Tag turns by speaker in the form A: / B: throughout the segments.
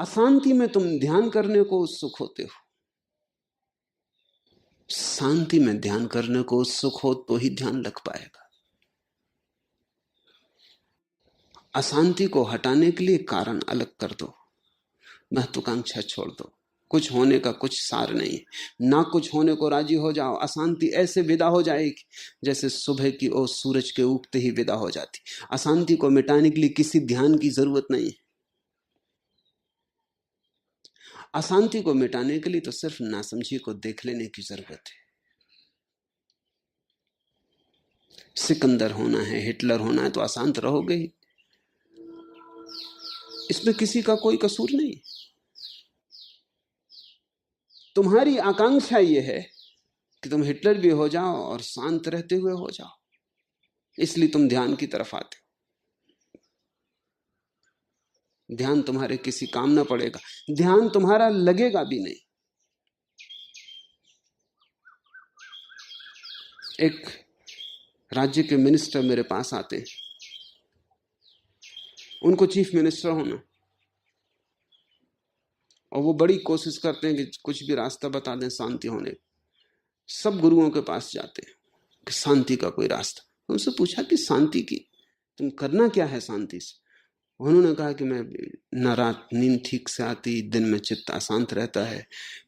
A: अशांति में तुम ध्यान करने को उत्सुक होते हो, शांति में ध्यान करने को उत्सुक हो तो ही ध्यान लग पाएगा। अशांति को हटाने के लिए कारण अलग कर दो, महत्वाकांक्षा छोड़ दो। कुछ होने का कुछ सार नहीं है, ना कुछ होने को राजी हो जाओ। अशांति ऐसे विदा हो जाएगी जैसे सुबह की ओर सूरज के उगते ही विदा हो जाती। अशांति को मिटाने के लिए किसी ध्यान की जरूरत नहीं है। अशांति को मिटाने के लिए तो सिर्फ नासमझी को देख लेने की जरूरत है। सिकंदर होना है, हिटलर होना है तो अशांत रहोगे ही, इसमें किसी का कोई कसूर नहीं। तुम्हारी आकांक्षा यह है कि तुम हिटलर भी हो जाओ और शांत रहते हुए हो जाओ, इसलिए तुम ध्यान की तरफ आते हो। ध्यान तुम्हारे किसी काम ना पड़ेगा, ध्यान तुम्हारा लगेगा भी नहीं। एक राज्य के मिनिस्टर मेरे पास आते हैं, उनको चीफ मिनिस्टर होना, और वो बड़ी कोशिश करते हैं कि कुछ भी रास्ता बता दें शांति होने। सब गुरुओं के पास जाते हैं कि शांति का कोई रास्ता। उनसे पूछा कि शांति की तुम करना क्या है शांति से? उन्होंने कहा कि मैं न रात नींद ठीक से आती, दिन में चित्त अशांत रहता है,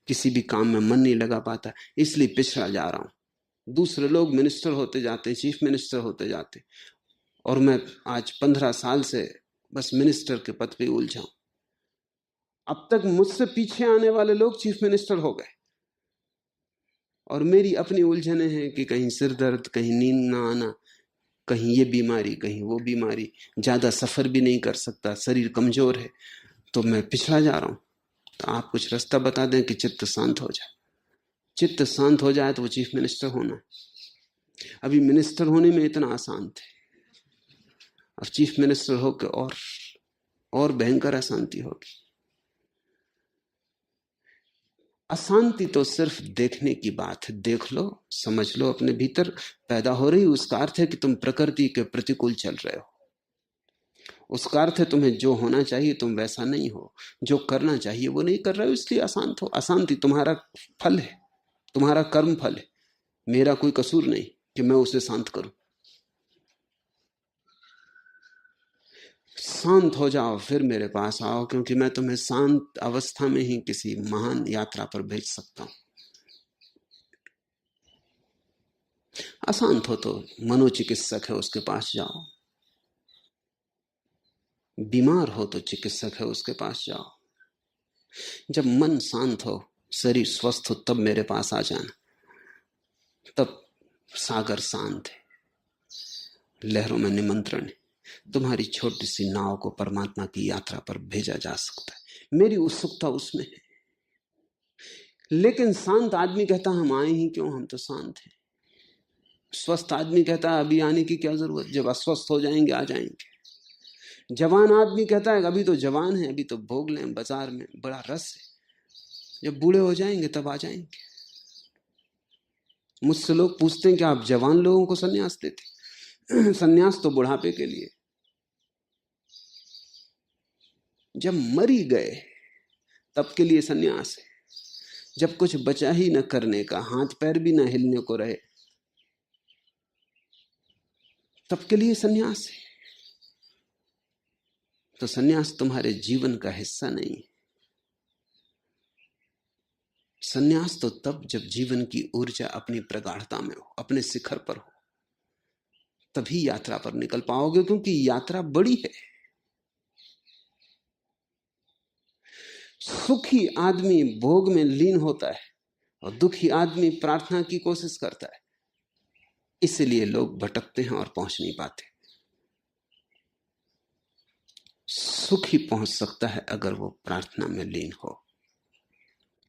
A: किसी भी काम में मन नहीं लगा पाता, इसलिए पिछड़ा जा रहा हूं। दूसरे लोग मिनिस्टर होते जाते, चीफ मिनिस्टर होते जाते, और मैं आज 15 साल से बस मिनिस्टर के पद पे उलझा हूं। अब तक मुझसे पीछे आने वाले लोग चीफ मिनिस्टर हो गए, और मेरी अपनी उलझने हैं कि कहीं सिर दर्द, कहीं नींद ना आना, कहीं ये बीमारी, कहीं वो बीमारी, ज्यादा सफर भी नहीं कर सकता, शरीर कमजोर है, तो मैं पिछड़ा जा रहा हूं। तो आप कुछ रास्ता बता दें कि चित्त शांत हो जाए। चित्त शांत हो जाए तो वो चीफ मिनिस्टर होना है। अभी मिनिस्टर होने में इतना आसान थे, अब चीफ मिनिस्टर होकर और भयंकर अशांति होगी। अशांति तो सिर्फ देखने की बात है, देख लो, समझ लो, अपने भीतर पैदा हो रही। उसका अर्थ है कि तुम प्रकृति के प्रतिकूल चल रहे हो। उसका अर्थ है तुम्हें जो होना चाहिए तुम वैसा नहीं हो, जो करना चाहिए वो नहीं कर रहे हो, इसलिए अशांत हो। अशांति तुम्हारा फल है, तुम्हारा कर्म फल है। मेरा कोई कसूर नहीं कि मैं उसे शांत करूं। शांत हो जाओ फिर मेरे पास आओ, क्योंकि मैं तुम्हें शांत अवस्था में ही किसी महान यात्रा पर भेज सकता हूं। अशांत हो तो मनोचिकित्सक है उसके पास जाओ, बीमार हो तो चिकित्सक है उसके पास जाओ। जब मन शांत हो, शरीर स्वस्थ हो, तब मेरे पास आ जाना। तब सागर शांत है, लहरों में निमंत्रण है। तुम्हारी छोटी सी नाव को परमात्मा की यात्रा पर भेजा जा सकता है। मेरी उत्सुकता उसमें है। लेकिन शांत आदमी कहता हम आए ही क्यों, हम तो शांत हैं। स्वस्थ आदमी कहता है अभी आने की क्या जरूरत, जब अस्वस्थ हो जाएंगे आ जाएंगे। जवान आदमी कहता है अभी तो जवान है, अभी तो भोग लें, बाजार में बड़ा रस है, जब बूढ़े हो जाएंगे तब आ जाएंगे। मुझसे लोग पूछते हैं कि आप जवान लोगों को सन्यास देते? सन्यास तो बुढ़ापे के लिए, जब मरी गए तब के लिए सन्यास है। जब कुछ बचा ही न करने का, हाथ पैर भी न हिलने को रहे, तब के लिए सन्यास है। तो सन्यास तुम्हारे जीवन का हिस्सा नहीं है। सन्यास तो तब जब जीवन की ऊर्जा अपनी प्रगाढ़ता में हो, अपने शिखर पर हो, तभी यात्रा पर निकल पाओगे, क्योंकि यात्रा बड़ी है। सुखी आदमी भोग में लीन होता है और दुखी आदमी प्रार्थना की कोशिश करता है। इसलिए लोग भटकते हैं और पहुंच नहीं पाते। सुखी पहुंच सकता है अगर वो प्रार्थना में लीन हो,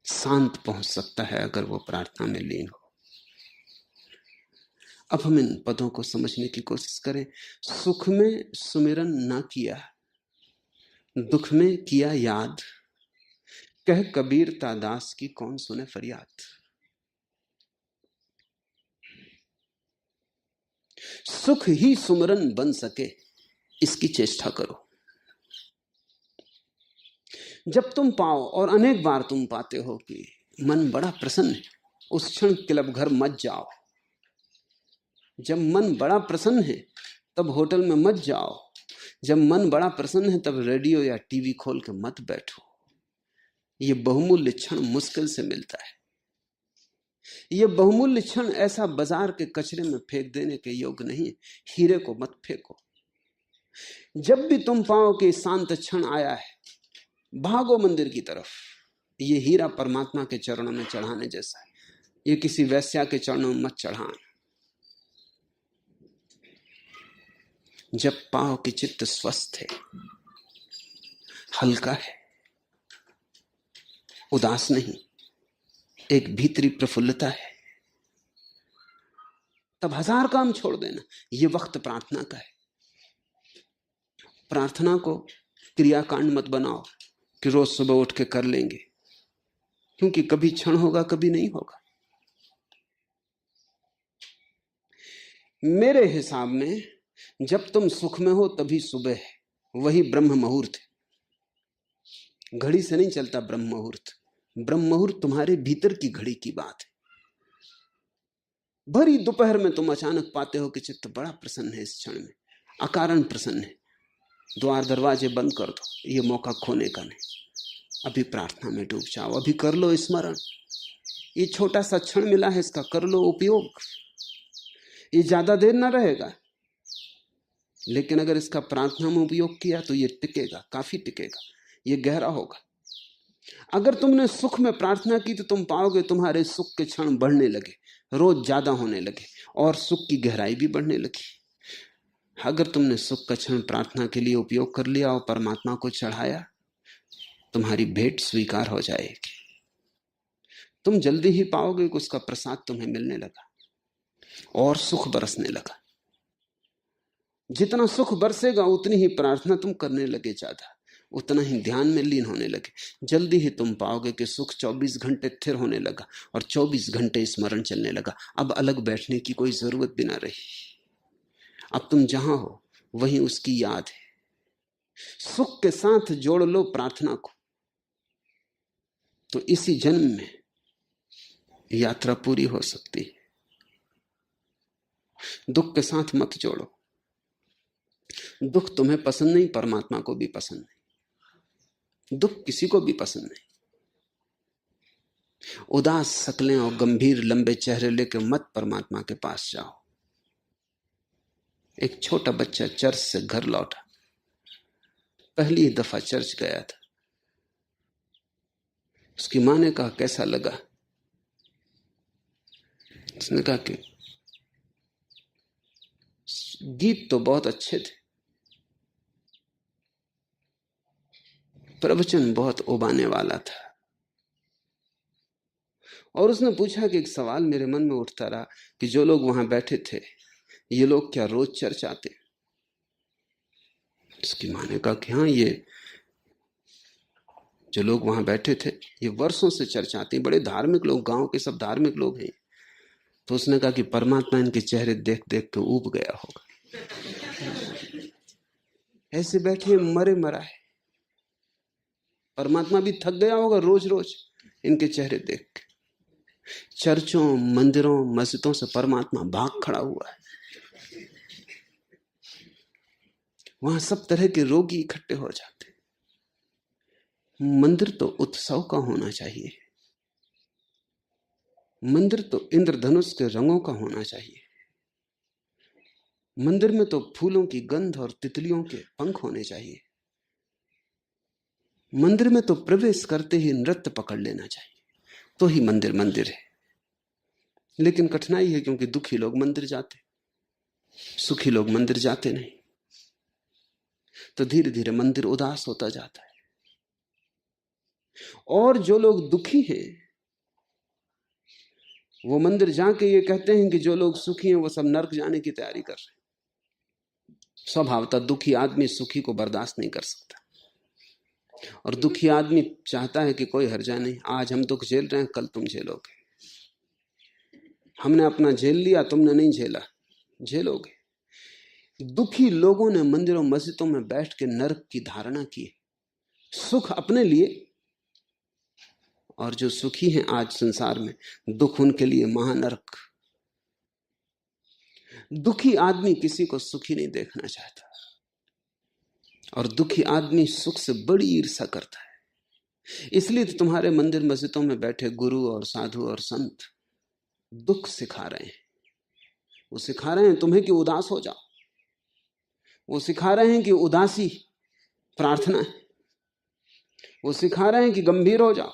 A: शांत पहुंच सकता है अगर वो प्रार्थना में लीन हो। अब हम इन पदों को समझने की कोशिश करें। सुख में सुमिरन ना किया, दुख में किया याद, कह कबीर तादास की कौन सुने फरियाद। सुख ही सुमिरन बन सके, इसकी चेष्टा करो। जब तुम पाओ, और अनेक बार तुम पाते हो कि मन बड़ा प्रसन्न है, उस क्षण क्लब घर मत जाओ। जब मन बड़ा प्रसन्न है तब होटल में मत जाओ। जब मन बड़ा प्रसन्न है तब रेडियो या टीवी खोल के मत बैठो। ये बहुमूल्य क्षण मुश्किल से मिलता है। यह बहुमूल्य क्षण ऐसा बाजार के कचरे में फेंक देने के योग्य नहीं है। हीरे को मत फेंको। जब भी तुम पाओ कि शांत क्षण आया है, भागो मंदिर की तरफ। ये हीरा परमात्मा के चरणों में चढ़ाने जैसा है। ये किसी वैश्या के चरणों में मत चढ़ाना। जब पाओ कि चित्त स्वस्थ है, हल्का है, उदास नहीं, एक भीतरी प्रफुल्लता है, तब हजार काम छोड़ देना। यह वक्त प्रार्थना का है। प्रार्थना को क्रियाकांड मत बनाओ कि रोज सुबह उठ के कर लेंगे, क्योंकि कभी क्षण होगा, कभी नहीं होगा। मेरे हिसाब में जब तुम सुख में हो तभी सुबह है, वही ब्रह्म मुहूर्त है। घड़ी से नहीं चलता ब्रह्म मुहूर्त। ब्रह्म मुहूर्त तुम्हारे भीतर की घड़ी की बात है। भरी दोपहर में तुम अचानक पाते हो कि चित्त बड़ा प्रसन्न है, इस क्षण में अकारण प्रसन्न है। द्वार दरवाजे बंद कर दो, ये मौका खोने का नहीं। अभी प्रार्थना में डूब जाओ, अभी कर लो स्मरण। ये छोटा सा क्षण मिला है, इसका कर लो उपयोग। ये ज्यादा देर ना रहेगा, लेकिन अगर इसका प्रार्थना में उपयोग किया तो ये टिकेगा, काफी टिकेगा, ये गहरा होगा। अगर तुमने सुख में प्रार्थना की तो तुम पाओगे तुम्हारे सुख के क्षण बढ़ने लगे, रोज ज्यादा होने लगे, और सुख की गहराई भी बढ़ने लगी। अगर तुमने सुख का क्षण प्रार्थना के लिए उपयोग कर लिया और परमात्मा को चढ़ाया, तुम्हारी भेंट स्वीकार हो जाएगी। तुम जल्दी ही पाओगे कि उसका प्रसाद तुम्हें मिलने लगा और सुख बरसने लगा। जितना सुख बरसेगा उतनी ही प्रार्थना तुम करने लगे ज्यादा, उतना ही ध्यान में लीन होने लगे। जल्दी ही तुम पाओगे कि सुख 24 घंटे स्थिर होने लगा और 24 घंटे स्मरण चलने लगा। अब अलग बैठने की कोई जरूरत भी ना रही। अब तुम जहां हो वहीं उसकी याद है। सुख के साथ जोड़ लो प्रार्थना को, तो इसी जन्म में यात्रा पूरी हो सकती है। दुख के साथ मत जोड़ो। दुख तुम्हें पसंद नहीं, परमात्मा को भी पसंद नहीं। दुख किसी को भी पसंद नहीं। उदास शक्लें और गंभीर लंबे चेहरे लेकर मत परमात्मा के पास जाओ। एक छोटा बच्चा चर्च से घर लौटा, पहली दफा चर्च गया था। उसकी मां ने कहा कैसा लगा? उसने कहा कि गीत तो बहुत अच्छे थे, प्रवचन बहुत उबाने वाला था। और उसने पूछा कि एक सवाल मेरे मन में उठता रहा कि जो लोग वहां बैठे थे, ये लोग क्या रोज चर्च आते? उसकी मां ने कहा कि हाँ, ये जो लोग वहां बैठे थे ये वर्षों से चर्च आते हैं, बड़े धार्मिक लोग, गांव के सब धार्मिक लोग हैं। तो उसने कहा कि परमात्मा इनके चेहरे देख देख के ऊब गया होगा। ऐसे बैठे मरे मरा है, परमात्मा भी थक गया होगा रोज रोज इनके चेहरे देख के। चर्चों, मंदिरों, मस्जिदों से परमात्मा भाग खड़ा हुआ है। वहां सब तरह के रोगी इकट्ठे हो जाते। मंदिर तो उत्सव का होना चाहिए। मंदिर तो इंद्रधनुष के रंगों का होना चाहिए। मंदिर में तो फूलों की गंध और तितलियों के पंख होने चाहिए। मंदिर में तो प्रवेश करते ही नृत्य पकड़ लेना चाहिए, तो ही मंदिर मंदिर है। लेकिन कठिनाई है, क्योंकि दुखी लोग मंदिर जाते, सुखी लोग मंदिर जाते नहीं। तो धीरे धीरे मंदिर उदास होता जाता है। और जो लोग दुखी हैं वो मंदिर जाके ये कहते हैं कि जो लोग सुखी हैं वो सब नरक जाने की तैयारी कर रहे हैं। स्वभावतः दुखी आदमी सुखी को बर्दाश्त नहीं कर सकता, और दुखी आदमी चाहता है कि कोई हर्जा नहीं, आज हम दुख झेल रहे हैं, कल तुम झेलोगे। हमने अपना झेल लिया, तुमने नहीं झेला, झेलोगे। दुखी लोगों ने मंदिरों मस्जिदों में बैठ के नरक की धारणा की, सुख अपने लिए, और जो सुखी हैं आज संसार में, दुख उनके लिए महानरक। दुखी आदमी किसी को सुखी नहीं देखना चाहता, और दुखी आदमी सुख से बड़ी ईर्ष्या करता है। इसलिए तो तुम्हारे मंदिर मस्जिदों में बैठे गुरु और साधु और संत दुख सिखा रहे हैं। वो सिखा रहे हैं तुम्हें कि उदास हो जाओ, वो सिखा रहे हैं कि उदासी प्रार्थना है, वो सिखा रहे हैं कि गंभीर हो जाओ,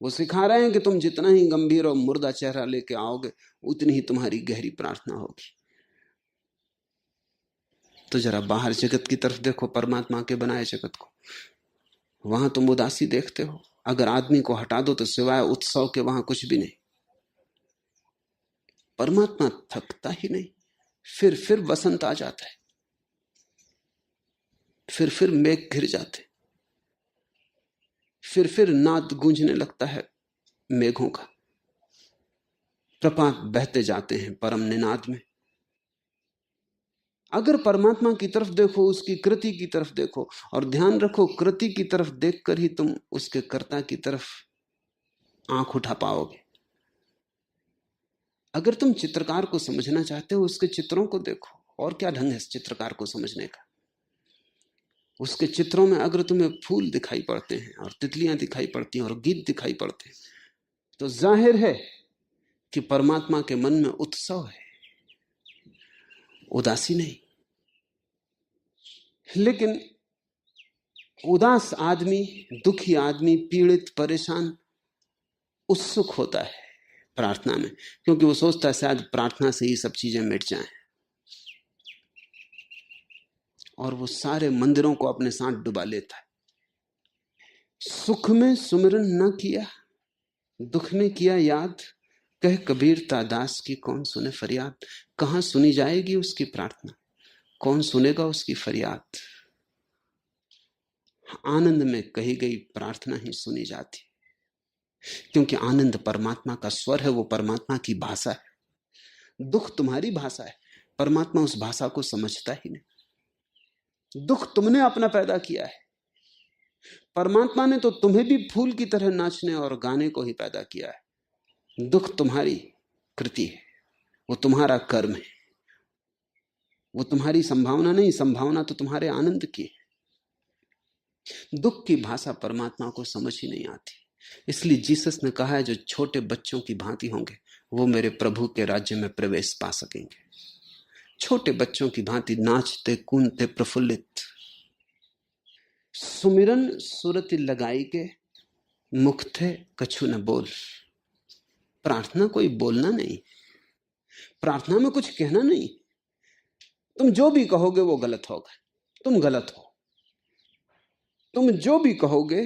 A: वो सिखा रहे हैं कि तुम जितना ही गंभीर और मुर्दा चेहरा लेके आओगे उतनी ही तुम्हारी गहरी प्रार्थना होगी। तो जरा बाहर जगत की तरफ देखो, परमात्मा के बनाए जगत को, वहां तुम उदासी देखते हो। अगर आदमी को हटा दो तो सिवाय उत्सव के वहां कुछ भी नहीं। परमात्मा थकता ही नहीं। फिर वसंत आ जाता है, फिर मेघ घिर जाते, फिर नाद गूंजने लगता है मेघों का, प्रपात बहते जाते हैं परम निनाद में। अगर परमात्मा की तरफ देखो, उसकी कृति की तरफ देखो, और ध्यान रखो कृति की तरफ देखकर ही तुम उसके कर्ता की तरफ आंख उठा पाओगे। अगर तुम चित्रकार को समझना चाहते हो, उसके चित्रों को देखो। और क्या ढंग है इस चित्रकार को समझने का? उसके चित्रों में अगर तुम्हें फूल दिखाई पड़ते हैं और तितलियां दिखाई पड़ती हैं और गीत दिखाई पड़ते हैं, तो जाहिर है कि परमात्मा के मन में उत्सव है, उदासी नहीं। लेकिन उदास आदमी, दुखी आदमी, पीड़ित, परेशान, उत्सुक होता है प्रार्थना में, क्योंकि वो सोचता है शायद प्रार्थना से ही सब चीजें मिट जाएं। और वो सारे मंदिरों को अपने साथ डुबा लेता है। सुख में सुमिरन न किया, दुख में किया याद, कह कबीर तादास की कौन सुने फरियाद। कहां सुनी जाएगी उसकी प्रार्थना, कौन सुनेगा उसकी फरियाद? आनंद में कही गई प्रार्थना ही सुनी जाती, क्योंकि आनंद परमात्मा का स्वर है, वो परमात्मा की भाषा है। दुख तुम्हारी भाषा है, परमात्मा उस भाषा को समझता ही नहीं। दुख तुमने अपना पैदा किया है, परमात्मा ने तो तुम्हें भी फूल की तरह नाचने और गाने को ही पैदा किया है। दुख तुम्हारी कृति है, वो तुम्हारा कर्म है, वो तुम्हारी संभावना नहीं, संभावना तो तुम्हारे आनंद की है। दुख की भाषा परमात्मा को समझ ही नहीं आती। इसलिए जीसस ने कहा है, जो छोटे बच्चों की भांति होंगे वो मेरे प्रभु के राज्य में प्रवेश पा सकेंगे। छोटे बच्चों की भांति नाचते कूदते प्रफुल्लित। सुमिरन सुरति लगाई के, मुख थे कछु न बोल। प्रार्थना कोई बोलना नहीं, प्रार्थना में कुछ कहना नहीं। तुम जो भी कहोगे वो गलत होगा, तुम गलत हो। तुम जो भी कहोगे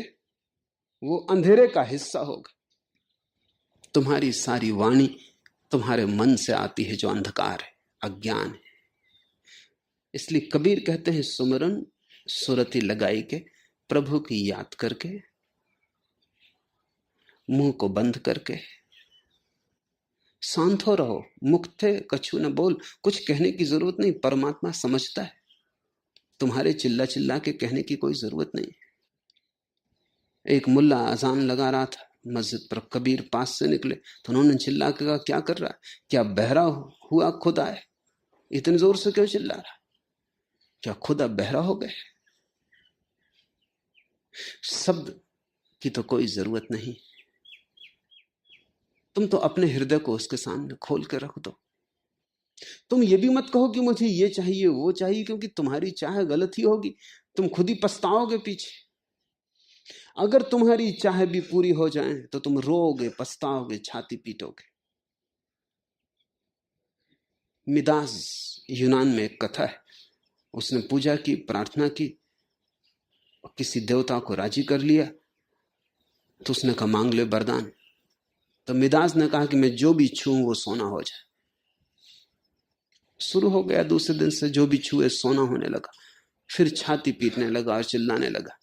A: वो अंधेरे का हिस्सा होगा। तुम्हारी सारी वाणी तुम्हारे मन से आती है, जो अंधकार है, अज्ञान है। इसलिए कबीर कहते हैं, सुमिरन सुरति लगाई के, प्रभु की याद करके, मुंह को बंद करके शांत हो रहो। मुख थे कछु न बोल। कुछ कहने की जरूरत नहीं, परमात्मा समझता है। तुम्हारे चिल्ला चिल्ला के कहने की कोई जरूरत नहीं। एक मुल्ला अजान लगा रहा था मस्जिद पर, कबीर पास से निकले तो उन्होंने चिल्ला के कहा, क्या कर रहा है? क्या बहरा हुआ खुदा है? इतने जोर से क्यों चिल्ला रहा? क्या खुदा बहरा हो गए? शब्द की तो कोई जरूरत नहीं, तुम तो अपने हृदय को उसके सामने खोल के रख दो। तुम ये भी मत कहो कि मुझे ये चाहिए वो चाहिए, क्योंकि तुम्हारी चाह गलत ही होगी, तुम खुद ही पछताओगे पीछे। अगर तुम्हारी चाह भी पूरी हो जाए तो तुम रोओगे, पछताओगे, छाती पीटोगे। मिदास यूनान में एक कथा है, उसने पूजा की, प्रार्थना की, किसी देवता को राजी कर लिया, तो उसने कहा मांग ले वरदान। तो मिदास ने कहा कि मैं जो भी छूऊं वो सोना हो जाए। शुरू हो गया, दूसरे दिन से जो भी छुए सोना होने लगा। फिर छाती पीटने लगा और चिल्लाने लगा,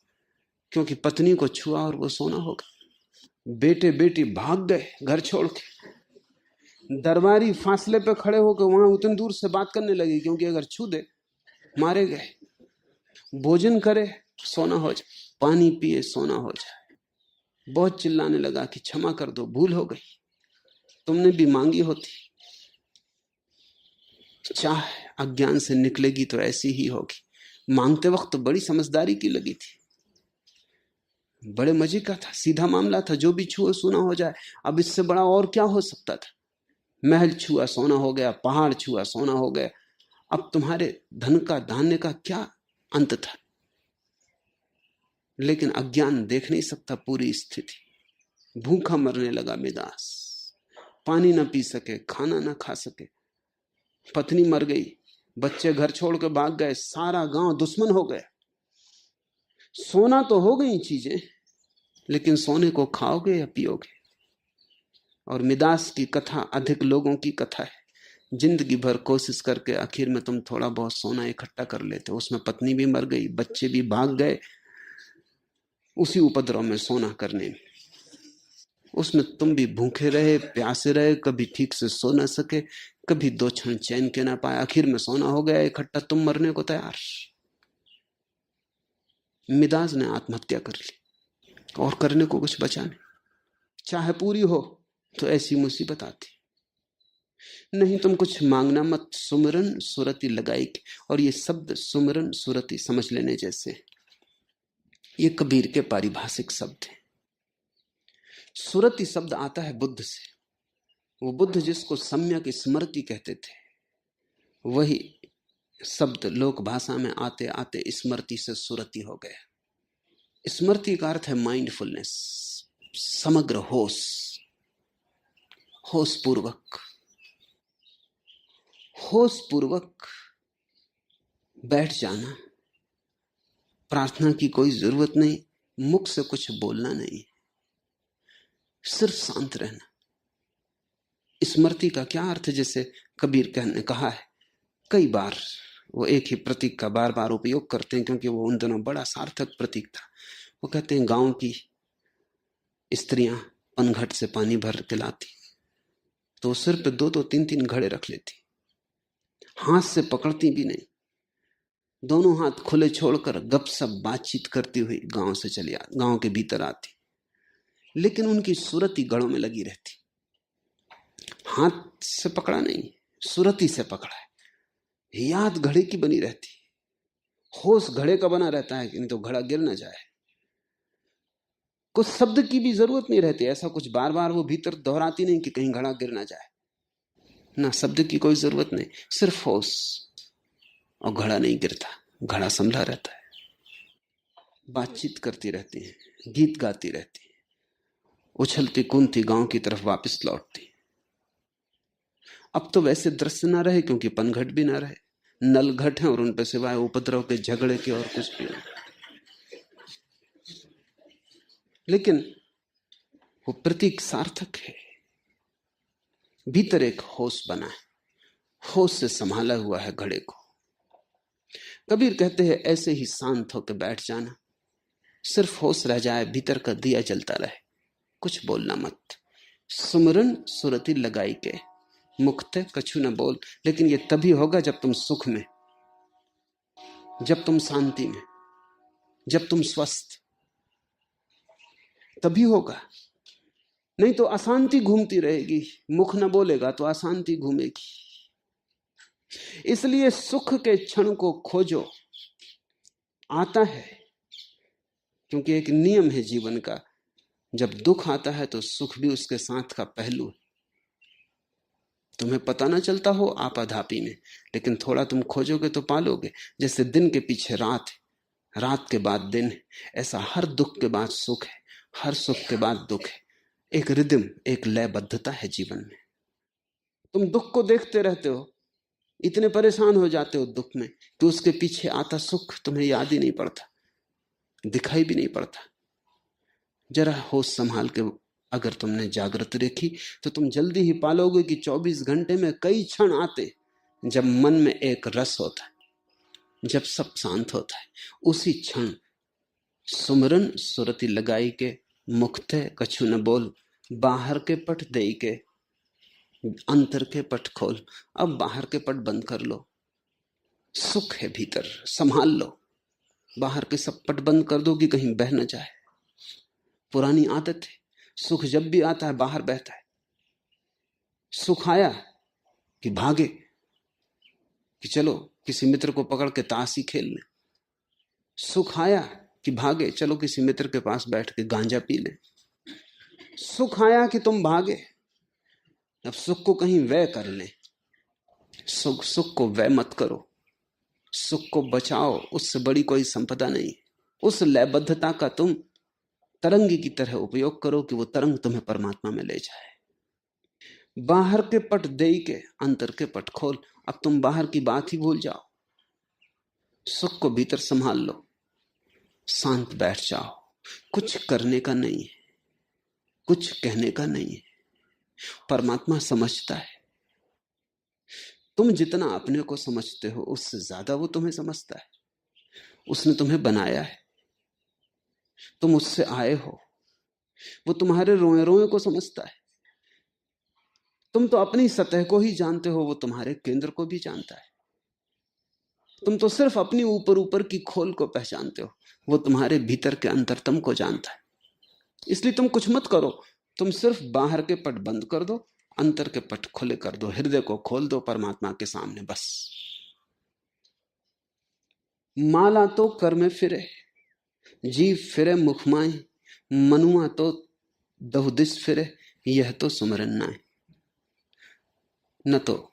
A: क्योंकि पत्नी को छुआ और वो सोना हो गया। बेटे बेटी भाग गए घर छोड़ के। दरबारी फासले पे खड़े होकर वहां उतनी दूर से बात करने लगे, क्योंकि अगर छू दे मारे गए। भोजन करे सोना हो जाए, पानी पिए सोना हो जाए। बहुत चिल्लाने लगा कि क्षमा कर दो, भूल हो गई, तुमने भी मांगी होती। चाह अज्ञान से निकलेगी तो ऐसी ही होगी। मांगते वक्त तो बड़ी समझदारी की लगी थी, बड़े मजे का था, सीधा मामला था, जो भी छुए सोना हो जाए। अब इससे बड़ा और क्या हो सकता था? महल छुआ सोना हो गया, पहाड़ छुआ सोना हो गया। अब तुम्हारे धन का धान्य का क्या अंत था? लेकिन अज्ञान देख नहीं सकता पूरी स्थिति। भूखा मरने लगा मिदास, पानी ना पी सके, खाना ना खा सके, पत्नी मर गई, बच्चे घर छोड़ के भाग गए, सारा गांव दुश्मन हो गया। सोना तो हो गई चीजें, लेकिन सोने को खाओगे या पियोगे? और मिदास की कथा अधिक लोगों की कथा है। जिंदगी भर कोशिश करके आखिर में तुम थोड़ा बहुत सोना इकट्ठा कर लेते हो, उसमें पत्नी भी मर गई, बच्चे भी भाग गए, उसी उपद्रव में सोना करने में। उसमें तुम भी भूखे रहे, प्यासे रहे, कभी ठीक से सो ना सके, कभी दो क्षण चैन के ना पाए, आखिर में सोना हो गया इकट्ठा, तुम मरने को तैयार। मिदास ने आत्महत्या कर ली, और करने को कुछ बचा नहीं। चाहे पूरी हो तो ऐसी मुसीबत आती। नहीं, तुम कुछ मांगना मत, सुमिरन सुरति लगाई। और ये शब्द सुमिरन सुरति समझ लेने जैसे, ये कबीर के पारिभाषिक शब्द हैं। सुरति शब्द आता है बुद्ध से। वो बुद्ध जिसको सम्यक स्मृति कहते थे, वही शब्द लोक भाषा में आते आते स्मृति से सुरति हो गया। स्मृति का अर्थ है माइंडफुलनेस, समग्र होश, होश पूर्वक। होश पूर्वक बैठ जाना, प्रार्थना की कोई जरूरत नहीं, मुख से कुछ बोलना नहीं, सिर्फ शांत रहना। स्मृति का क्या अर्थ है? जैसे कबीर ने कहा है कई बार, वो एक ही प्रतीक का बार बार उपयोग करते हैं क्योंकि वो उन दिनों बड़ा सार्थक प्रतीक था। वो कहते हैं गांव की स्त्रियां पनघट से पानी भर के लाती तो सिर पे दो दो तीन तीन घड़े रख लेती, हाथ से पकड़ती भी नहीं, दोनों हाथ खुले छोड़कर गपशप बातचीत करती हुई गांव के भीतर आती। लेकिन उनकी सुरती गढ़ों में लगी रहती, हाथ से पकड़ा नहीं, सुरती से पकड़ा है। याद घड़े की बनी रहती, होश घड़े का बना रहता है कि नहीं तो घड़ा गिर ना जाए। कुछ शब्द की भी जरूरत नहीं रहती, ऐसा कुछ बार बार वो भीतर दोहराती नहीं कि कहीं घड़ा गिर ना जाए ना, शब्द की कोई जरूरत नहीं, सिर्फ होश, और घड़ा नहीं गिरता, घड़ा संभला रहता है। बातचीत करती रहती है, गीत गाती रहती, उछलती कूदती गांव की तरफ वापस लौटती। अब तो वैसे दृश्य ना रहे क्योंकि पनघट भी ना रहे, नल घट हैं और उन पर सिवाय उपद्रव के, झगड़े के और कुछ भी नहीं। लेकिन वो प्रतीक सार्थक है, भीतर एक होश बना है, होश से संभाला हुआ है घड़े को। कबीर कहते हैं ऐसे ही शांत होकर बैठ जाना, सिर्फ होश रह जाए, भीतर का दिया जलता रहे, कुछ बोलना मत। सुमरन सुरति लगाई के, मुखते कछु न बोल। लेकिन ये तभी होगा जब तुम सुख में, जब तुम शांति में, जब तुम स्वस्थ, तभी होगा। नहीं तो अशांति घूमती रहेगी, मुख न बोलेगा तो अशांति घूमेगी। इसलिए सुख के क्षण को खोजो, आता है, क्योंकि एक नियम है जीवन का, जब दुख आता है तो सुख भी उसके साथ का पहलू है। तुम्हें पता ना चलता हो आपाधापी में, लेकिन थोड़ा तुम खोजोगे तो पालोगे। जैसे दिन के पीछे रात है, रात के बाद दिन है, ऐसा हर दुख के बाद सुख है, हर सुख के बाद दुख है। एक रिदम, एक लयबद्धता है जीवन में। तुम दुख को देखते रहते हो, इतने परेशान हो जाते हो दुख में कि उसके पीछे आता सुख तुम्हें याद ही नहीं पड़ता, दिखाई भी नहीं पड़ता। जरा होश संभाल के अगर तुमने जागृत देखी तो तुम जल्दी ही पालोगे कि 24 घंटे में कई क्षण आते जब मन में एक रस होता है, जब सब शांत होता है। उसी क्षण सुमरन सुरति लगाई के, मुखते कछु न बोल, बाहर के पट दे के अंतर के पट खोल। अब बाहर के पट बंद कर लो, सुख है भीतर, संभाल लो। बाहर के सब पट बंद कर दो कि कहीं बह न जाए। पुरानी आदत है, सुख जब भी आता है बाहर बहता है। सुख आया कि भागे, कि चलो किसी मित्र को पकड़ के ताश ही खेल लें। सुख आया कि भागे, चलो किसी मित्र के पास बैठ के गांजा पी लें। सुख आया कि तुम भागे, अब सुख को कहीं व्यय कर लें। सुख को व्यय मत करो, सुख को बचाओ, उससे बड़ी कोई संपदा नहीं। उस लयबद्धता का तुम तरंगी की तरह उपयोग करो कि वो तरंग तुम्हें परमात्मा में ले जाए। बाहर के पट दे के अंतर के पट खोल। अब तुम बाहर की बात ही भूल जाओ, सुख को भीतर संभाल लो, शांत बैठ जाओ। कुछ करने का नहीं है, कुछ कहने का नहीं है। परमात्मा समझता है। तुम जितना अपने को समझते हो उससे ज्यादा वो तुम्हें समझता है। उसने तुम्हें बनाया है, तुम उससे आए हो। वो तुम्हारे रोए रोए को समझता है। तुम तो अपनी सतह को ही जानते हो, वो तुम्हारे केंद्र को भी जानता है। तुम तो सिर्फ अपनी ऊपर ऊपर की खोल को पहचानते हो, वो तुम्हारे भीतर के अंतरतम को जानता है। इसलिए तुम कुछ मत करो, तुम सिर्फ बाहर के पट बंद कर दो, अंतर के पट खुले कर दो, हृदय को खोल दो परमात्मा के सामने। बस माला तो कर में फिरे, जीव फिरे मुखमाई, मनुआ तो दहुदिस फिरे, यह तो सुमरन नाय। न तो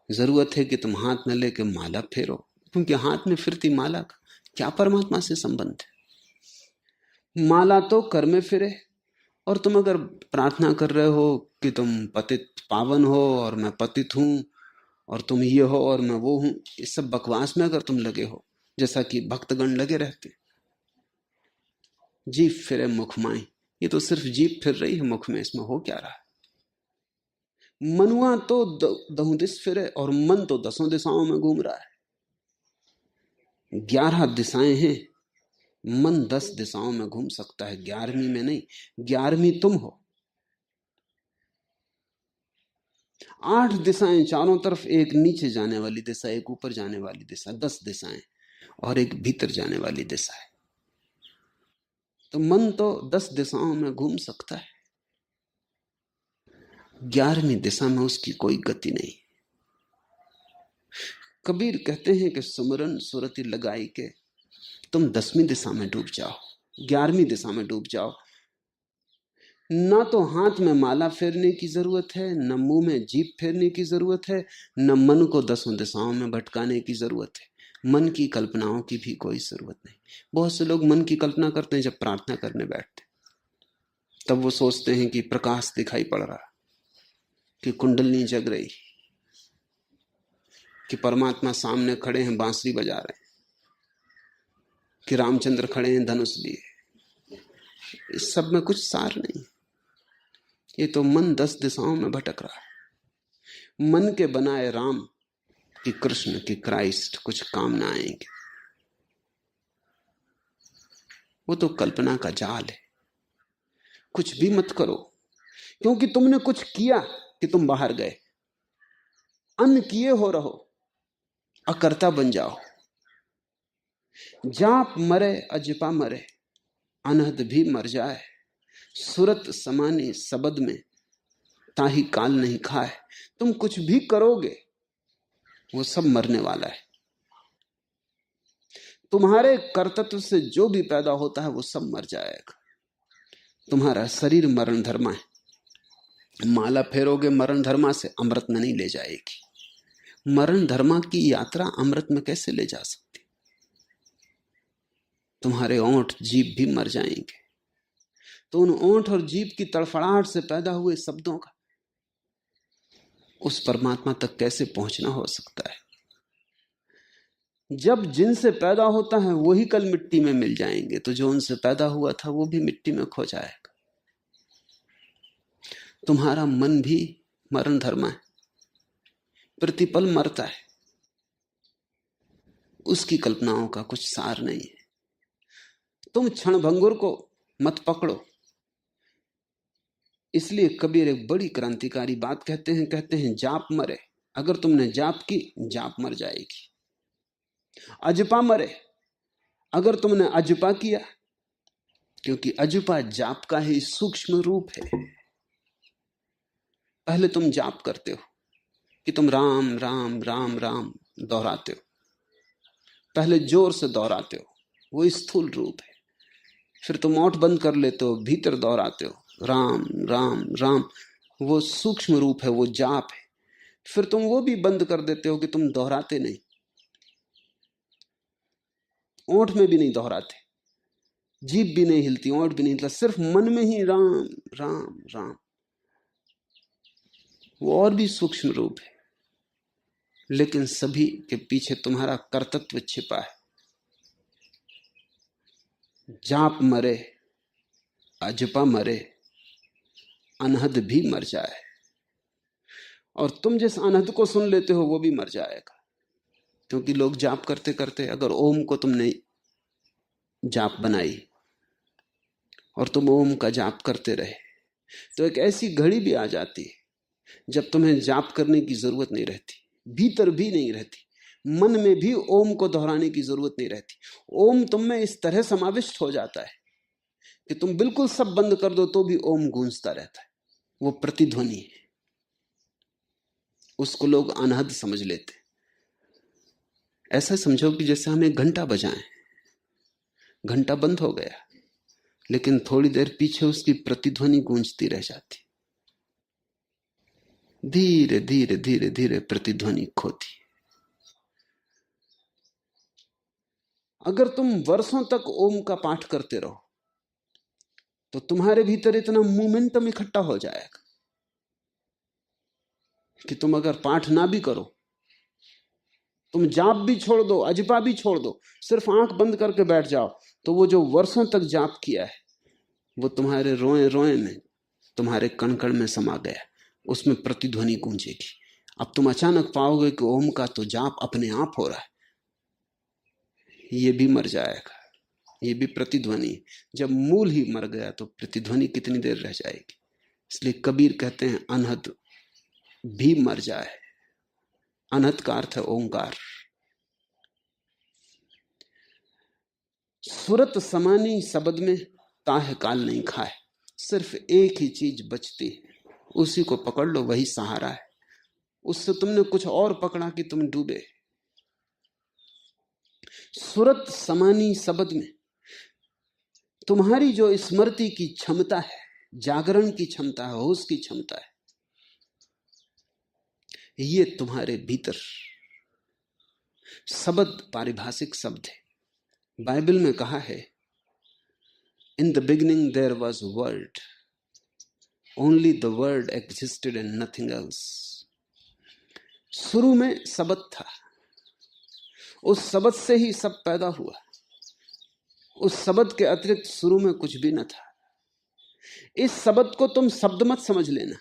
A: जरूरत है कि तुम हाथ में लेके माला फेरो, क्योंकि हाथ में फिरती माला का क्या परमात्मा से संबंध है। माला तो कर में फिरे, और तुम अगर प्रार्थना कर रहे हो कि तुम पतित पावन हो और मैं पतित हूं, और तुम ये हो और मैं वो हूं, इस सब बकवास में अगर तुम लगे हो, जैसा कि भक्तगण लगे रहते। जीभ फिरे मुखमाई, ये तो सिर्फ जीभ फिर रही है मुख में, इसमें हो क्या रहा है। मनुआ तो दहुदिस फिरे, और मन तो दसों दिशाओं में घूम रहा है। 11 दिशाएं हैं, मन 10 दिशाओं में घूम सकता है, 11वीं में नहीं। 11वीं तुम हो। 8 दिशाएं चारों तरफ, एक नीचे जाने वाली दिशा, एक ऊपर जाने वाली दिशा, 10 दिशाएं, और एक भीतर जाने वाली दिशा है। तो मन तो 10 दिशाओं में घूम सकता है, 11वीं दिशा में उसकी कोई गति नहीं। कबीर कहते हैं कि सुमरन सुरति लगाई के तुम 10वीं दिशा में डूब जाओ, 11वीं दिशा में डूब जाओ। ना तो हाथ में माला फेरने की जरूरत है, न मुंह में जीभ फेरने की जरूरत है, न मन को 10 दिशाओं में भटकाने की जरूरत है। मन की कल्पनाओं की भी कोई जरूरत नहीं। बहुत से लोग मन की कल्पना करते हैं जब प्रार्थना करने बैठते, तब वो सोचते हैं कि प्रकाश दिखाई पड़ रहा, कि कुंडलनी जग रही, कि परमात्मा सामने खड़े हैं बांसुरी बजा रहे हैं, कि रामचंद्र खड़े हैं धनुष लिए। इस सब में कुछ सार नहीं। ये तो मन 10 दिशाओं में भटक रहा है। मन के बनाए राम कि कृष्ण कि क्राइस्ट कुछ काम ना आएंगे। वो तो कल्पना का जाल है। कुछ भी मत करो, क्योंकि तुमने कुछ किया कि तुम बाहर गए। अन किए हो रहो, अकर्ता बन जाओ। जाप मरे अजपा मरे, अनहद भी मर जाए। सुरत समानी सबद में, ताही काल नहीं खाए। तुम कुछ भी करोगे वो सब मरने वाला है। तुम्हारे कर्तव्य से जो भी पैदा होता है वो सब मर जाएगा। तुम्हारा शरीर मरण धर्मा है। माला फेरोगे मरण धर्मा से, अमृत में नहीं ले जाएगी। मरण धर्मा की यात्रा अमृत में कैसे ले जा सकती। तुम्हारे ओंठ जीभ भी मर जाएंगे, तो उन ओंठ और जीभ की तड़फड़ाहट से पैदा हुए शब्दों का उस परमात्मा तक कैसे पहुंचना हो सकता है। जब जिनसे पैदा होता है वही कल मिट्टी में मिल जाएंगे, तो जो उनसे पैदा हुआ था वो भी मिट्टी में खो जाएगा। तुम्हारा मन भी मरण धर्मा है, प्रतिपल मरता है। उसकी कल्पनाओं का कुछ सार नहीं है। तुम क्षणभंगुर को मत पकड़ो। इसलिए कबीर एक बड़ी क्रांतिकारी बात कहते हैं जाप मरे। अगर तुमने जाप की, जाप मर जाएगी। अजपा मरे, अगर तुमने अजपा किया, क्योंकि अजपा जाप का ही सूक्ष्म रूप है। पहले तुम जाप करते हो कि तुम राम राम राम राम दोहराते हो, पहले जोर से दोहराते हो, वो स्थूल रूप है। फिर तुम ओठ बंद कर लेते हो, भीतर दोहराते हो राम राम राम, वो सूक्ष्म रूप है, वो जाप है। फिर तुम वो भी बंद कर देते हो कि तुम दोहराते नहीं, ओठ में भी नहीं दोहराते, जीभ भी नहीं हिलती, ओठ भी नहीं हिलता, सिर्फ मन में ही राम राम राम। वो और भी सूक्ष्म रूप है, लेकिन सभी के पीछे तुम्हारा कर्तृत्व छिपा है। जाप मरे, अजपा मरे, अनहद भी मर जाए, और तुम जिस अनहद को सुन लेते हो वो भी मर जाएगा। क्योंकि लोग जाप करते करते, अगर ओम को तुमने जाप बनाई और तुम ओम का जाप करते रहे, तो एक ऐसी घड़ी भी आ जाती है जब तुम्हें जाप करने की जरूरत नहीं रहती, भीतर भी नहीं रहती, मन में भी ओम को दोहराने की जरूरत नहीं रहती। ओम तुम में इस तरह समाविष्ट हो जाता है कि तुम बिल्कुल सब बंद कर दो तो भी ओम गूंजता रहता है। वो प्रतिध्वनि है, उसको लोग अनहद समझ लेते। ऐसा समझो कि जैसे हम एक घंटा बजाएं, घंटा बंद हो गया, लेकिन थोड़ी देर पीछे उसकी प्रतिध्वनि गूंजती रह जाती, धीरे धीरे धीरे धीरे प्रतिध्वनि खोती। अगर तुम वर्षों तक ओम का पाठ करते रहो तो तुम्हारे भीतर इतना मोमेंटम इकट्ठा हो जाएगा कि तुम अगर पाठ ना भी करो, तुम जाप भी छोड़ दो, अजपा भी छोड़ दो, सिर्फ आंख बंद करके बैठ जाओ, तो वो जो वर्षों तक जाप किया है वो तुम्हारे रोए रोए में, तुम्हारे कण कण में समा गया, उसमें प्रतिध्वनि गूंजेगी। अब तुम अचानक पाओगे कि ओम का तो जाप अपने आप हो रहा है, ये भी मर जाएगा, ये भी प्रतिध्वनि। जब मूल ही मर गया तो प्रतिध्वनि कितनी देर रह जाएगी। इसलिए कबीर कहते हैं अनहद भी मर जाए। अनहद का अर्थ है ओंकार। सुरत समानी शब्द में ताह काल नहीं खाए, सिर्फ एक ही चीज बचती है, उसी को पकड़ लो, वही सहारा है। उससे तुमने कुछ और पकड़ा कि तुम डूबे। सुरत समानी शब्द में तुम्हारी जो स्मृति की क्षमता है, जागरण की क्षमता है, होश की क्षमता है, ये तुम्हारे भीतर। शब्द पारिभाषिक शब्द है। बाइबल में कहा है, in the beginning there was word, only the word existed and nothing else. शुरू में शब्द था, उस शब्द से ही सब पैदा हुआ, उस शब्द के अतिरिक्त शुरू में कुछ भी न था। इस शब्द को तुम शब्द मत समझ लेना।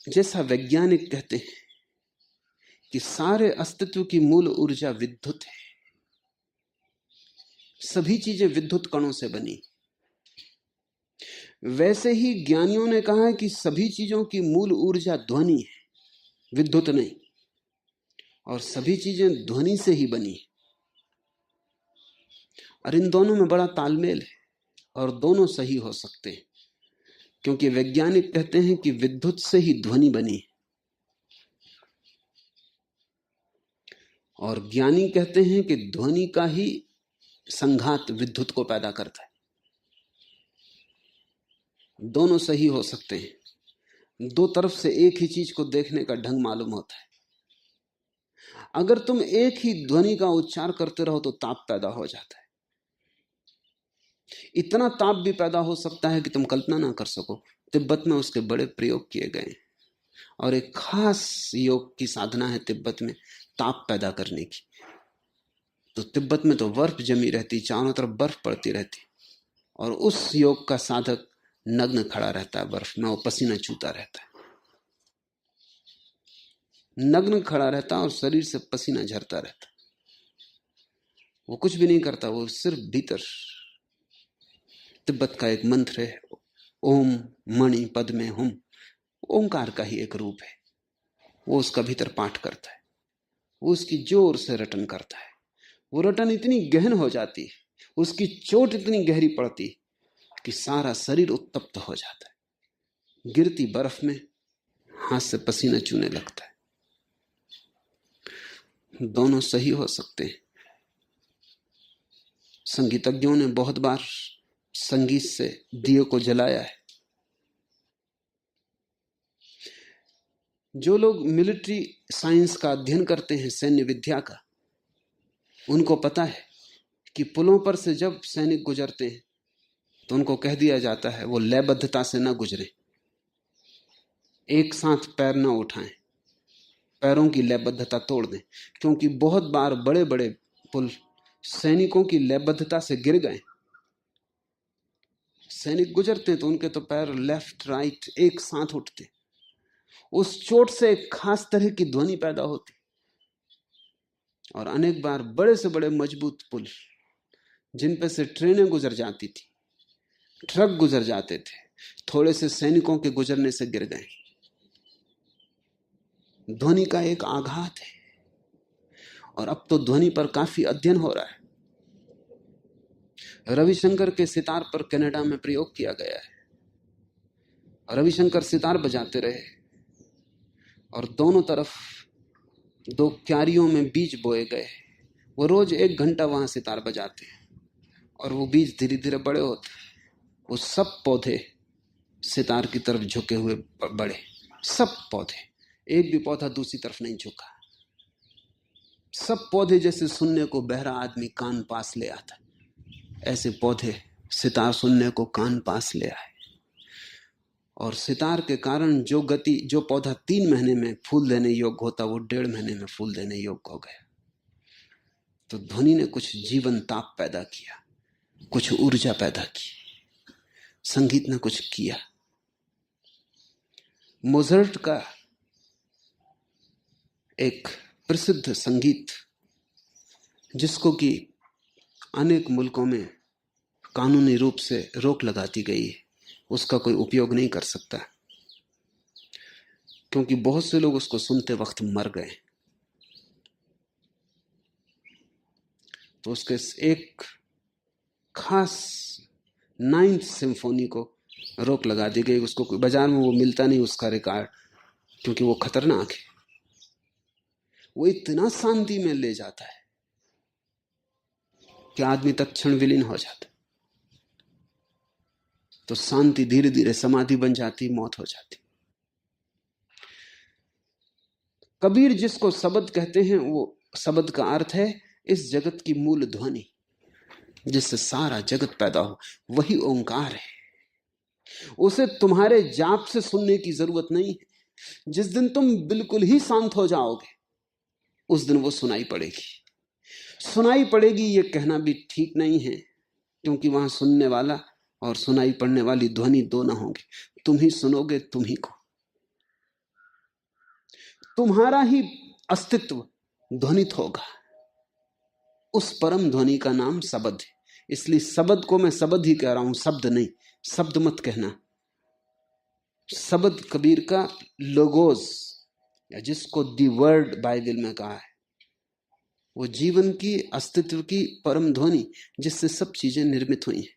A: जैसा वैज्ञानिक कहते हैं कि सारे अस्तित्व की मूल ऊर्जा विद्युत है, सभी चीजें विद्युत कणों से बनी, वैसे ही ज्ञानियों ने कहा है कि सभी चीजों की मूल ऊर्जा ध्वनि है, विद्युत नहीं, और सभी चीजें ध्वनि से ही बनी। और इन दोनों में बड़ा तालमेल है और दोनों सही हो सकते हैं, क्योंकि वैज्ञानिक कहते हैं कि विद्युत से ही ध्वनि बनी, और ज्ञानी कहते हैं कि ध्वनि का ही संघात विद्युत को पैदा करता है। दोनों सही हो सकते हैं, दो तरफ से एक ही चीज को देखने का ढंग मालूम होता है। अगर तुम एक ही ध्वनि का उच्चार करते रहो तो ताप पैदा हो जाता है। इतना ताप भी पैदा हो सकता है कि तुम कल्पना ना कर सको। तिब्बत में उसके बड़े प्रयोग किए गए, और एक खास योग की साधना है तिब्बत में ताप पैदा करने की। तो तिब्बत में तो बर्फ जमी रहती, चारों तरफ बर्फ पड़ती रहती, और उस योग का साधक नग्न खड़ा रहता है बर्फ में, और पसीना चूता रहता है, नग्न खड़ा रहता और शरीर से पसीना झरता रहता। वो कुछ भी नहीं करता, वो सिर्फ भीतर। तिब्बत का एक मंत्र है, ओम मणि पद में हुम, ओंकार का ही एक रूप है, वो उसका भीतर पाठ करता है। वो उसकी जोर से रटन करता है। वो रटन इतनी गहन हो जाती है, उसकी चोट इतनी गहरी पड़ती कि सारा शरीर उत्तप्त हो जाता है। गिरती बर्फ में हाथ से पसीना चूने लगता है। दोनों सही हो सकते हैं। संगीतज्ञों ने बहुत बार संगीत से दिए को जलाया है। जो लोग मिलिट्री साइंस का अध्ययन करते हैं, सैन्य विद्या का, उनको पता है कि पुलों पर से जब सैनिक गुजरते हैं तो उनको कह दिया जाता है वो लयबद्धता से न गुजरे, एक साथ पैर न उठाएं, पैरों की लयबद्धता तोड़ दें। क्योंकि बहुत बार बड़े बड़े पुल सैनिकों की लयबद्धता से गिर गए। सैनिक गुजरते तो उनके तो पैर लेफ्ट राइट एक साथ उठते। उस चोट से एक खास तरह की ध्वनि पैदा होती। और अनेक बार बड़े से बड़े मजबूत पुल जिन पे से ट्रेनें गुजर जाती थी, ट्रक गुजर जाते थे, थोड़े से सैनिकों के गुजरने से गिर गए। ध्वनि का एक आघात है। और अब तो ध्वनि पर काफी अध्ययन हो रहा है। रविशंकर के सितार पर कनाडा में प्रयोग किया गया है। रविशंकर सितार बजाते रहे और दोनों तरफ दो क्यारियों में बीज बोए गए। वो रोज 1 घंटा वहां सितार बजाते और वो बीज धीरे धीरे बड़े होते। वो सब पौधे सितार की तरफ झुके हुए बड़े, सब पौधे, एक भी पौधा दूसरी तरफ नहीं झुका। सब पौधे जैसे सुनने को बहरा आदमी कान पास ले आता, ऐसे पौधे सितार सुनने को कान पास ले आए। और सितार के कारण जो गति, जो पौधा 3 महीने में फूल देने योग्य होता, वो 1.5 महीने में फूल देने योग्य हो गया। तो ध्वनि ने कुछ जीवन ताप पैदा किया, कुछ ऊर्जा पैदा की। संगीत ने कुछ किया। मोज़ार्ट का एक प्रसिद्ध संगीत, जिसको कि अनेक मुल्कों में कानूनी रूप से रोक लगाती गई है, उसका कोई उपयोग नहीं कर सकता, क्योंकि बहुत से लोग उसको सुनते वक्त मर गए। तो उसके एक खास 9th सिम्फोनी को रोक लगा दी गई। उसको कोई बाजार में वो मिलता नहीं उसका रिकॉर्ड, क्योंकि वो खतरनाक है। वो इतना शांति में ले जाता है कि आदमी तत्क्षण विलीन हो जाता। तो शांति धीरे धीरे समाधि बन जाती, मौत हो जाती। कबीर जिसको शब्द कहते हैं, वो शब्द का अर्थ है इस जगत की मूल ध्वनि, जिससे सारा जगत पैदा हो, वही ओंकार है। उसे तुम्हारे जाप से सुनने की जरूरत नहीं है। जिस दिन तुम बिल्कुल ही शांत हो जाओगे, उस दिन वो सुनाई पड़ेगी। सुनाई पड़ेगी ये कहना भी ठीक नहीं है, क्योंकि वहां सुनने वाला और सुनाई पड़ने वाली ध्वनि दो ना होंगे। तुम ही सुनोगे तुम ही को। तुम्हारा ही अस्तित्व ध्वनित होगा। उस परम ध्वनि का नाम शब्द है। इसलिए शब्द को मैं शब्द ही कह रहा हूं, शब्द नहीं। शब्द मत कहना। शब्द कबीर का लोगोस, या जिसको दी वर्ड बाइबल में कहा है, वो जीवन की, अस्तित्व की परम ध्वनि, जिससे सब चीजें निर्मित हुई हैं।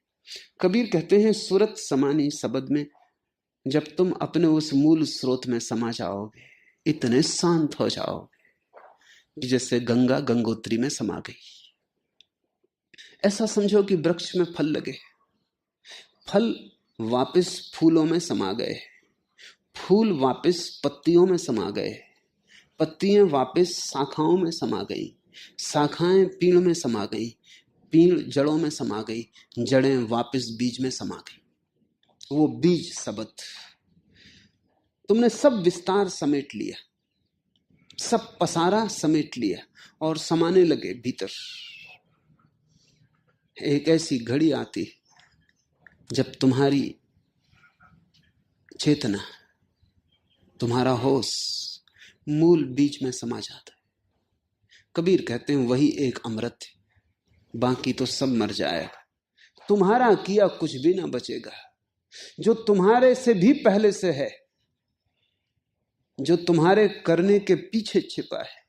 A: कबीर कहते हैं, सूरत समानी शब्द में जब तुम अपने उस मूल स्रोत में समा जाओगे, इतने शांत हो जाओगे कि जैसे गंगा गंगोत्री में समा गई। ऐसा समझो कि वृक्ष में फल लगे, फल वापस फूलों में समा गए, फूल वापस पत्तियों में समा गए, पत्तियां वापस शाखाओं में समा गई, शाखाएं पीड़ में समा गई, पीड़ जड़ों में समा गई, जड़ें वापस बीज में समा गई। वो बीज शब्द। तुमने सब विस्तार समेट लिया, सब पसारा समेट लिया और समाने लगे भीतर। एक ऐसी घड़ी आती जब तुम्हारी चेतना, तुम्हारा होश मूल बीज में समा जाता है। कबीर कहते हैं वही एक अमृत है, बाकी तो सब मर जाएगा। तुम्हारा किया कुछ भी ना बचेगा। जो तुम्हारे से भी पहले से है, जो तुम्हारे करने के पीछे छिपा है,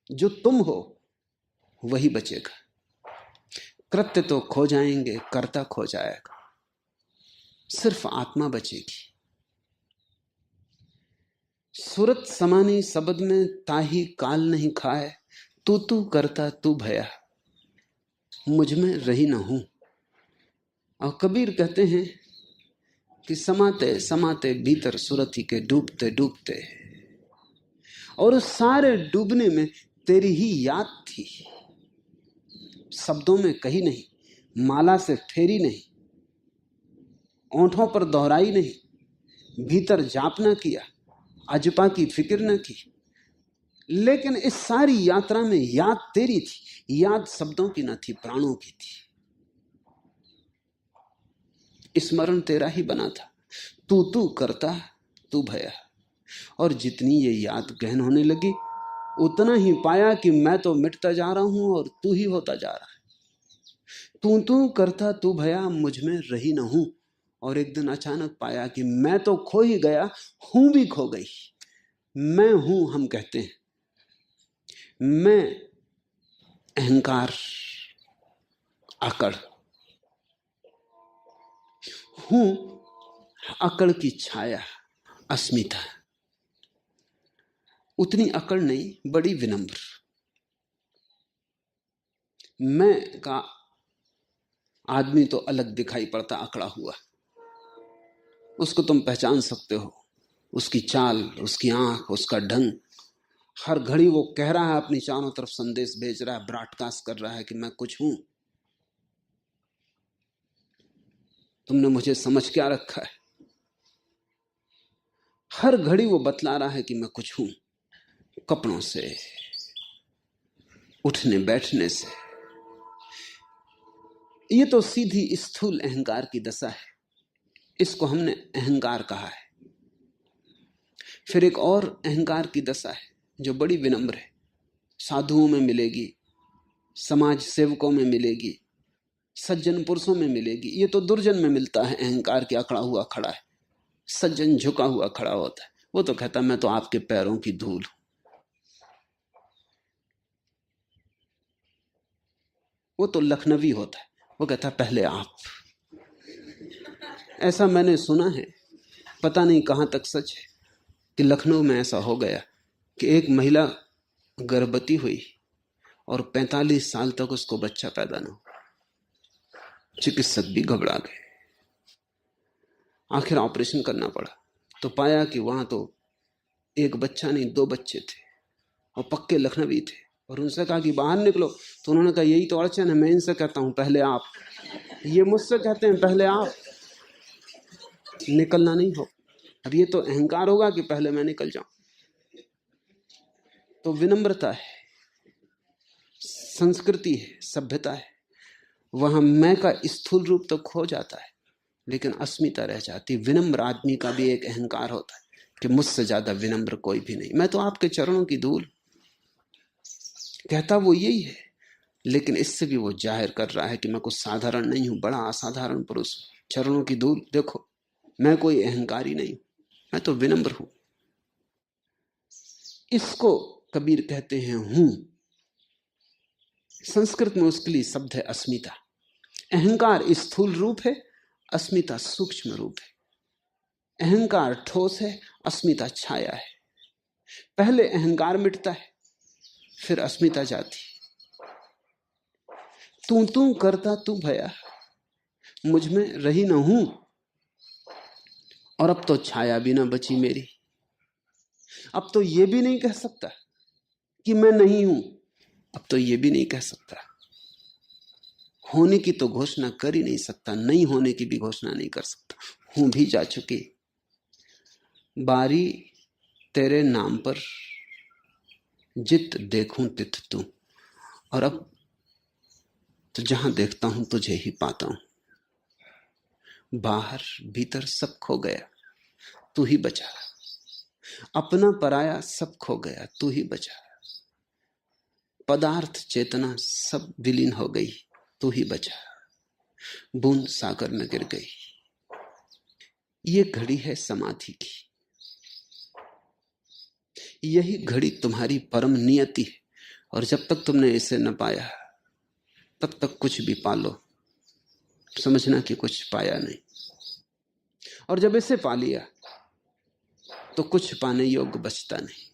A: जो तुम हो वही बचेगा। कृत्य तो खो जाएंगे, कर्ता खो जाएगा, सिर्फ आत्मा बचेगी। सूरत समानी शब्द में ताही काल नहीं खाए, तू करता तू भया, मुझ में रही ना हूं। और कबीर कहते हैं कि समाते समाते भीतर सूरत ही के डूबते डूबते, और उस सारे डूबने में तेरी ही याद थी, शब्दों में कही नहीं, माला से फेरी नहीं, ओंठों पर दोहराई नहीं, भीतर जाप न किया, अजपा की फिक्र न की, लेकिन इस सारी यात्रा में याद तेरी थी। याद शब्दों की न थी, प्राणों की थी। स्मरण तेरा ही बना था। तू करता तू भया, और जितनी ये याद गहन होने लगी उतना ही पाया कि मैं तो मिटता जा रहा हूं और तू ही होता जा रहा है। तू करता तू भया, मुझ में रही न हूं। और एक दिन अचानक पाया कि मैं तो खो ही गया, हूं भी खो गई। मैं हूं, हम कहते हैं, मैं अहंकार, अकड़ हूं, अकड़ की छाया, अस्मिता। उतनी अकड़ नहीं, बड़ी विनम्र। मैं का आदमी तो अलग दिखाई पड़ता, अकड़ा हुआ। उसको तुम पहचान सकते हो, उसकी चाल, उसकी आंख, उसका ढंग। हर घड़ी वो कह रहा है, अपनी चारों तरफ संदेश भेज रहा है, ब्रॉडकास्ट कर रहा है कि मैं कुछ हूं। तुमने मुझे समझ क्या रखा है। हर घड़ी वो बतला रहा है कि मैं कुछ हूं, कपड़ों से, उठने बैठने से। ये तो सीधी स्थूल अहंकार की दशा है, इसको हमने अहंकार कहा है। फिर एक और अहंकार की दशा है जो बड़ी विनम्र है, साधुओं में मिलेगी, समाज सेवकों में मिलेगी, सज्जन पुरुषों में मिलेगी। ये तो दुर्जन में मिलता है। अहंकार के अकड़ा हुआ खड़ा है, सज्जन झुका हुआ खड़ा होता है। वो तो कहता मैं तो आपके पैरों की धूल हूं। वो तो लखनवी होता है, वो कहता पहले आप। ऐसा मैंने सुना है, पता नहीं कहां तक सच है, कि लखनऊ में ऐसा हो गया कि एक महिला गर्भवती हुई और 45 साल तक उसको बच्चा पैदा न हुआ। चिकित्सक भी घबरा गए, आखिर ऑपरेशन करना पड़ा। तो पाया कि वहां तो एक बच्चा नहीं, 2 बच्चे थे, और पक्के लखनवी थे। और उनसे कहा कि बाहर निकलो, तो उन्होंने कहा यही तो अड़चन है, मैं इनसे कहता हूं पहले आप, ये मुझसे कहते हैं पहले आप। निकलना नहीं हो। अब ये तो अहंकार होगा कि पहले मैं निकल जाऊं। तो विनम्रता है, संस्कृति है, सभ्यता है। वहां मैं का स्थूल रूप तो खो जाता है, लेकिन अस्मिता रह जाती। विनम्र आदमी का भी एक अहंकार होता है कि मुझसे ज्यादा विनम्र कोई भी नहीं, मैं तो आपके चरणों की धूल। कहता वो यही है, लेकिन इससे भी वो जाहिर कर रहा है कि मैं कुछ साधारण नहीं हूं, बड़ा असाधारण पुरुष। चरणों की धूल, देखो मैं कोई अहंकारी नहीं, मैं तो विनम्र हूं। इसको कबीर कहते हैं हूं। संस्कृत में उसके लिए शब्द है अस्मिता। अहंकार स्थूल रूप है, अस्मिता सूक्ष्म रूप है। अहंकार ठोस है, अस्मिता छाया है। पहले अहंकार मिटता है, फिर अस्मिता जाती। तू करता तू भया, मुझ में रही ना हूं। और अब तो छाया भी ना बची मेरी। अब तो ये भी नहीं कह सकता कि मैं नहीं हूं। अब तो ये भी नहीं कह सकता, होने की तो घोषणा कर ही नहीं सकता, नहीं होने की भी घोषणा नहीं कर सकता। हूं भी जा चुकी। बारी तेरे नाम पर जित देखूं तित तू। और अब तो जहां देखता हूं तुझे ही पाता हूं। बाहर भीतर सब खो गया, तू ही बचा। अपना पराया सब खो गया, तू ही बचा। पदार्थ चेतना सब विलीन हो गई, तू ही बचा। बूंद सागर में गिर गई। ये घड़ी है समाधि की, यही घड़ी तुम्हारी परम नियति है। और जब तक तुमने इसे न पाया तब तक कुछ भी पालो, समझना कि कुछ पाया नहीं। और जब इसे पा लिया तो कुछ पाने योग्य बचता नहीं।